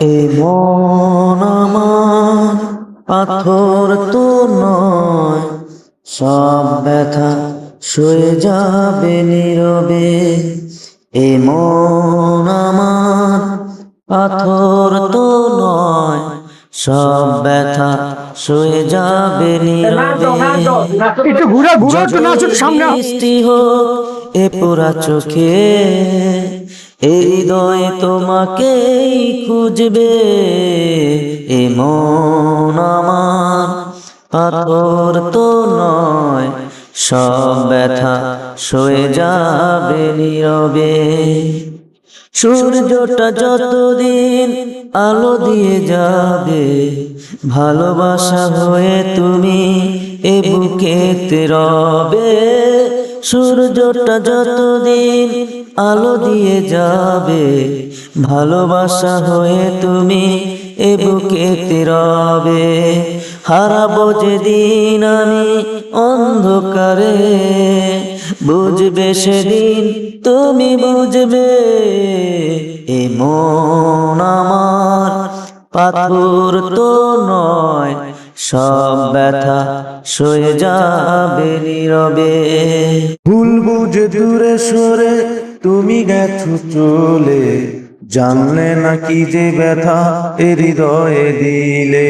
এ মন আমার পাথর তো নয়, সব ব্যথা সয়ে যাবে নীরবে। এ মন আমার পাথর তো নয়, সব ব্যথা সয়ে যাবে নীরবে। একটু ঘুরে ঘুরে একটু নাচ সামনে। বৃষ্টি হোক এ পোড়া চোখে, এই হৃদয় তোমাকেই খুঁজবে। এ মন আমার পাথর তো নয়, সব ব্যথা সয়ে যাবে নীরবে। সূর্যটা যতদিন আলো দিয়ে যাবে, ভালোবাসা হয়ে তুমি এ বুকেতে রবে। সূর্যটা যতদিন আলো দিয়ে যাবে, ভালোবাসা হয়ে তুমি এ বুকেতে রবে। হারাবো যেদিন আমি অন্ধকারে, বুঝবে সেদিন তুমি বুঝবে। এ মন আমার পাথর তো নয়, সব ব্যথা সয়ে যাবে নীরবে। ভুল বুঝে দূরে সরে তুমি গেছো চলে, জানলে না কি যে ব্যথা এ হৃদয়ে দিলে।